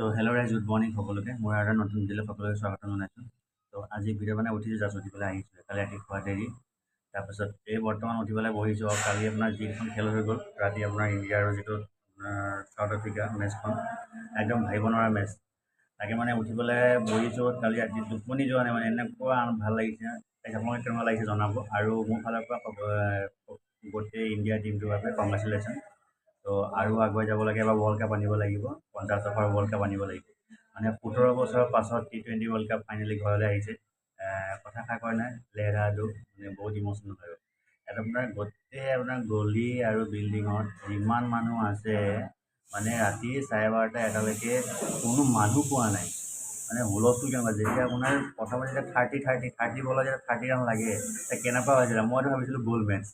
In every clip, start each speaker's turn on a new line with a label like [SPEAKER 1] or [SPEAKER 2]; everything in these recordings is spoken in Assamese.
[SPEAKER 1] তো হেল্ল' ৰাইজ, গুড মৰ্ণিং সকলোকে। মোৰ এটা নতুন ভিডিঅ'লৈ সকলোকে স্বাগতম জনাইছোঁ। তো আজি ভিডিঅ' মানে উঠিছোঁ, জাষ্ট উঠি পেলাই আহিছোঁ। কালি ৰাতি খোৱা দেৰি, তাৰপিছত এই বৰ্তমান উঠি পেলাই বহিছোঁ। আৰু কালি আপোনাৰ যিখন খেল হৈ গ'ল ৰাতি, আপোনাৰ ইণ্ডিয়া আৰু যিটো চাউথ আফ্ৰিকা মেটচখন, একদম ভাবিব নোৱাৰা মেটচ। তাকে মানে উঠি পেলাই বহিছোঁ। কালি ৰাতি টোপনি যোৱা নাই, মানে এনেকুৱা ভাল লাগিছে। আপোনালোকে কেনেকুৱা লাগিছে জনাব। আৰু মোৰ ফালৰ পৰা গোটেই ইণ্ডিয়া টিমটোৰ বাবে কংগ্ৰেচুলেশ্যন। তো আৰু আগুৱাই যাব লাগে, এবাৰ ৱৰ্ল্ড কাপ আনিব লাগিব, 50 অভাৰ ৱৰ্ল্ড কাপ আনিব লাগিব। মানে 17 বছৰৰ পাছত T20 ৱৰ্ল্ড কাপ ফাইনেলি ঘৰলৈ আহিছে। কথা কয় নাই, লেহৰা দু, মানে বহুত ইম'চনেল হৈ গ'ল। ইয়াত আপোনাৰ গোটেই আপোনাৰ গলি আৰু বিল্ডিঙত যিমান মানুহ আছে, মানে ৰাতি 12:30 এটালৈকে কোনো মানুহ পোৱা নাই। মানে হুলস্থুল কেনেকুৱা, যেতিয়া আপোনাৰ প্ৰথমতে যেতিয়া 30 বলত যেতিয়া 30 ৰান লাগে, কেনেকুৱা হৈছিলে। মইতো ভাবিছিলোঁ গ'ল মেটচ,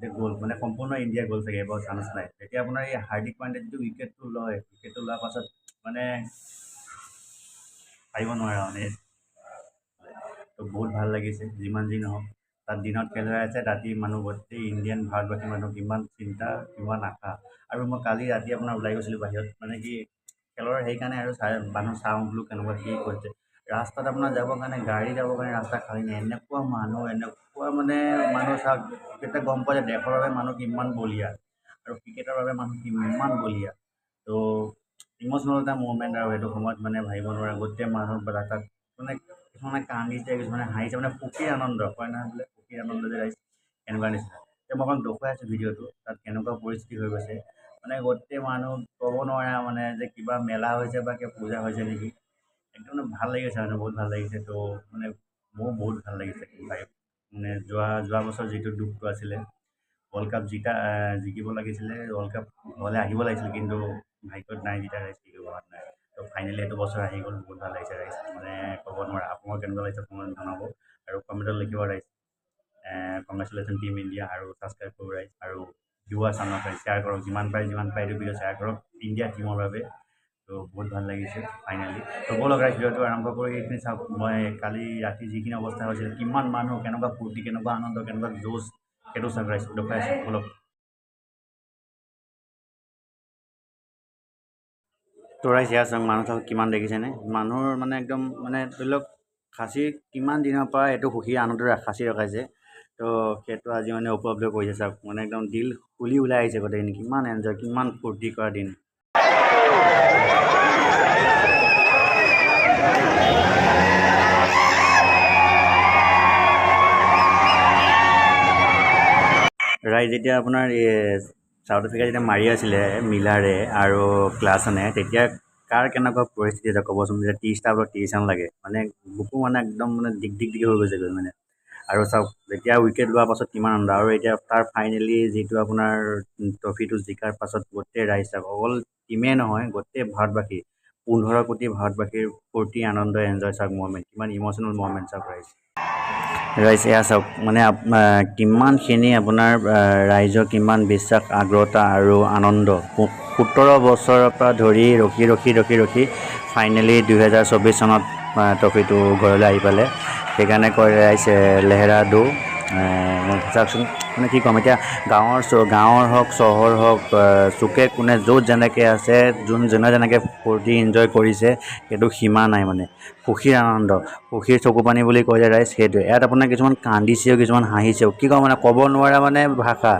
[SPEAKER 1] যে গ'ল মানে সম্পূৰ্ণ ইণ্ডিয়া গ'ল চাগে, এবাৰ চান্স নাই। তেতিয়া আপোনাৰ এই হাৰ্দিক পাণ্ডে যিটো উইকেটটো লোৱাৰ পাছত মানে পাৰিব নোৱাৰা মানে। তো বহুত ভাল লাগিছে। যিমান যি নহওক, তাত দিনত খেল হৈ আছে, ৰাতি মানুহ গোটেই ইণ্ডিয়ান ভাৰতবাসী মানুহ কিমান চিন্তা, কিমান আশা। আৰু মই কালি ৰাতি আপোনাৰ ওলাই গৈছিলোঁ বাহিৰত, মানে কি খেলৰ সেইকাৰণে আৰু মানুহ চাওঁ বোলো কেনেকুৱা কি কৰিছে। ৰাস্তাত আপোনাৰ যাবৰ কাৰণে, গাড়ী যাবৰ কাৰণে ৰাস্তা খালী নাই। এনেকুৱা মানুহ চাওক, তেতিয়া গম পোৱা যায় দেশৰ বাবে মানুহ কিমান বলীয়া আৰু ক্ৰিকেটৰ বাবে মানুহ কিমান বলীয়া। তো ইম'চনেল এটা মুভমেণ্ট, আৰু সেইটো সময়ত মানে ভাবিব নোৱাৰা। গোটেই মানুহ তাত মানে কিছুমানে কান্দিছে, কিছুমানে হাঁহিছে, মানে সুখীৰ আনন্দ কয় নহয় বোলে, সুখীৰ আনন্দ যে ৰাইজ, এনেকুৱা নিচিনা। এতিয়া মই অকণ দেখুৱাই আছোঁ ভিডিঅ'টো, তাত কেনেকুৱা পৰিস্থিতি হৈ গৈছে। মানে গোটেই মানুহ ক'ব নোৱাৰা, মানে যে কিবা মেলা হৈছে বা কিবা পূজা হৈছে নেকি। একদম ভাল লাগিছে, মানে বহুত ভাল লাগিছে। তো মানে মোৰ বহুত ভাল লাগিছে মানে যোৱা বছৰ যিটো দুখটো আছিলে, ৱৰ্ল্ড কাপ জিকিব লাগিছিলে, ৱৰ্ল্ড কাপ ঘৰলৈ আহিব লাগিছিল, কিন্তু ভাগ্যত নাই জিকা, ৰাইজ কি কৰিব নাই। তো ফাইনেলি এইটো বছৰ আহি গ'ল, বহুত ভাল লাগিছে ৰাইজ, মানে ক'ব নোৱাৰা। আপোনালোকৰ কেনেকুৱা লাগিছে কমেণ্ট জনাব, আৰু কমেণ্টত লিখিব ৰাইজ। কংগ্ৰেচুলেশ্যন টিম ইণ্ডিয়া, আৰু ছাবস্ক্ৰাইব কৰিব ৰাইজ, আৰু ভিউৱাৰ্ছ আমাক শ্বেয়াৰ কৰক, যিমান পাৰে এইটো ভিডিঅ' শ্বেয়াৰ কৰক ইণ্ডিয়া টিমৰ বাবে। তো বহুত ভাল লাগিছে ফাইনেলি। তো ব'লক ৰাইজ, ভিডিঅ'টো আৰম্ভ কৰি এইখিনি চাওক। মই কালি ৰাতি যিখিনি অৱস্থা হৈছিল, কিমান মানুহ, কেনেকুৱা ফূৰ্তি, কেনেকুৱা আনন্দ, কেনেকুৱা জোচ, সেইটো চাওক ৰাইজ, দেখুৱাই আছোঁ ব'লক। তো ৰাইজ সেয়া চাওক, মানুহ চাওক কিমান, দেখিছেনে মানুহৰ মানে একদম মানে ধৰি লওক খাচী কিমান দিনৰ পৰা এইটো সুখী আনন্দৰে খাচী ৰখাইছে। তো সেইটো আজি মানে উপলব্ধ কৰিছে চাওক, মানে একদম দিল খুলি ওলাই আহিছে গোটেইখিনি। কিমান এনজয়, কিমান ফূৰ্তি কৰা দিন। ৰাইজ এতিয়া আপোনাৰ চাউথ আফ্ৰিকা যেতিয়া মাৰি আছিলে মিলাৰে আৰু ক্লাছনে, তেতিয়া কাৰ কেনেকুৱা পৰিস্থিতি এটা ক'বচোন। যেতিয়া 30টা বলত 30 ৰান লাগে, মানে বুকু মানে একদম মানে দিক হৈ গৈছেগৈ মানে। আৰু চাওক যেতিয়া উইকেট লোৱাৰ পাছত কিমান আনন্দ। আৰু এতিয়া তাৰ ফাইনেলি যিটো আপোনাৰ ট্ৰফিটো জিকাৰ পাছত গোটেই ৰাইজ চাওক, অকল টিমেই নহয়, গোটেই ভাৰতবাসী, 15 কোটি ভাৰতবাসীৰ ফূৰ্তি, আনন্দ, এনজয় চাওক মুভমেণ্ট, কিমান ইম'চনেল মুভমেণ্ট চাওক ৰাইজ এয়া চাওক। মানে কিমানখিনি আপোনাৰ ৰাইজৰ কিমান বিশ্বাস, আগ্ৰতা আৰু আনন্দ। 17 বছৰৰ পৰা ধৰি ৰখি ফাইনেলি 2024 চনত ট্ৰফিটো ঘৰলৈ আহি পালে। সেইকাৰণে কয় ৰাইজ লেহৰা দো। চাওকচোন, মানে কি ক'ম এতিয়া, গাঁৱৰ হওক, চহৰ হওক, চুকে কোণে য'ত যেনেকৈ আছে, যোনে যেনেকৈ ফূৰ্তি এনজয় কৰিছে, সেইটো সীমা নাই মানে। সুখীৰ আনন্দ, সুখীৰ চকুপানী বুলি কয় যে ৰাইজ, সেইটোৱে। ইয়াত আপোনাৰ কিছুমান কান্দিছেও, কিছুমান হাঁহিছেও, কি ক'ম মানে, ক'ব নোৱাৰা মানে ভাষা।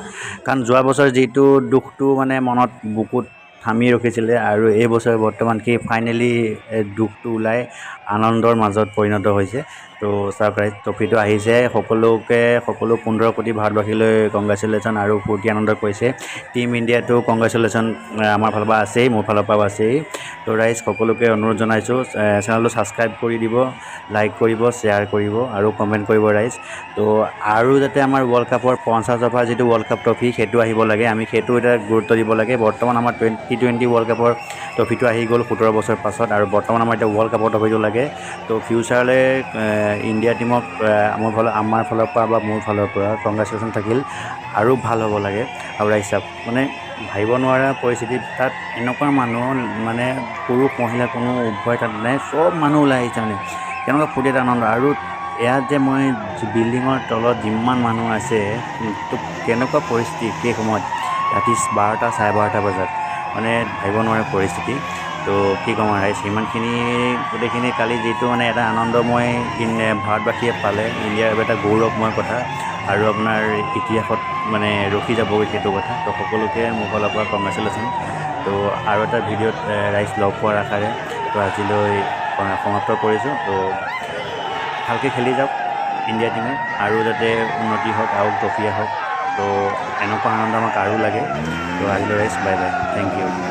[SPEAKER 1] কাৰণ যোৱা বছৰ যিটো দুখটো মানে মনত বুকুত থামি ৰখিছিলে, আৰু এই বছৰ বৰ্তমান সেই ফাইনেলি দুখটো ওলাই আনন্দৰ মাজত পৰিণত হৈছে। তো চাওক ৰাইজ, ট্ৰফিটো আহিছে, সকলো 15 কোটি ভাৰতবাসীলৈ কংগ্ৰেচুলেশ্যন আৰু ফূৰ্তি আনন্দ কৰিছে। টিম ইণ্ডিয়াটো কংগ্ৰেচুলেশ্যন আমাৰ ফালৰ পৰা আছেই, মোৰ ফালৰ পৰাও আছেই। তো ৰাইজ সকলোকে অনুৰোধ জনাইছোঁ, চেনেলটো ছাবস্ক্ৰাইব কৰি দিব, লাইক কৰিব, শ্বেয়াৰ কৰিব, আৰু কমেণ্ট কৰিব ৰাইজ। তো আৰু যাতে আমাৰ ৱৰ্ল্ড কাপৰ 50 অভাৰ যিটো ৱৰ্ল্ড কাপ ট্ৰফি, সেইটো আহিব লাগে। আমি সেইটো এটা গুৰুত্ব দিব লাগে। বৰ্তমান আমাৰ T20 ৱৰ্ল্ড কাপৰ ট্ৰফিটো আহি গ'ল 17 বছৰ পাছত, আৰু বৰ্তমান আমাৰ এতিয়া ৱৰ্ল্ড কাপৰ ট্ৰফিটো লাগে। তো ফিউচাৰলৈ ইণ্ডিয়া টিমক আমাৰ ফালৰ পৰা বা মোৰ ফালৰ পৰা কংগ্ৰেচুলেশ্যন থাকিল, আৰু ভাল হ'ব লাগে। আৰু ৰাইজ চাওক, মানে ভাবিব নোৱাৰা পৰিস্থিতি। তাত এনেকুৱা মানুহ, মানে পুৰুষ মহিলা কোনো উভয় তাত নাই, চব মানুহ ওলাই আহিছে। মানে কেনেকুৱা ফূৰ্তি এটা আনন্দ। আৰু ইয়াত যে মই বিল্ডিঙৰ তলত যিমান মানুহ আছে, তো কেনেকুৱা পৰিস্থিতি সেই সময়ত, ৰাতি 12টা 12:30 বজাত, মানে ভাবিব নোৱাৰা পৰিস্থিতি। তো কি ক'ম আৰু সিমানখিনি গোটেইখিনি কালি যিটো মানে এটা আনন্দময় ভাৰতবাসীয়ে পালে ইণ্ডিয়াৰ এটা গৌৰৱময় কথা আৰু আপোনাৰ ইতিহাসত মানে ৰখি যাবগৈ সেইটো কথা তো সকলোকে মোৰ ফালৰ পৰা কংগ্ৰেচুলেশ্যন তো আৰু এটা ভিডিঅ'ত ৰাইজ লগ পোৱাৰ আশাৰে তো আজিলৈ সমাপ্ত কৰিছোঁ তো ভালকৈ খেলি যাওক ইণ্ডিয়া টিমে আৰু যাতে উন্নতি হওক আৰু ট্ৰফি আহক তো এনেকুৱা আনন্দ আমাক আৰু লাগে তো আজিলৈ ৰাইজ বাই বাই থেংক ইউ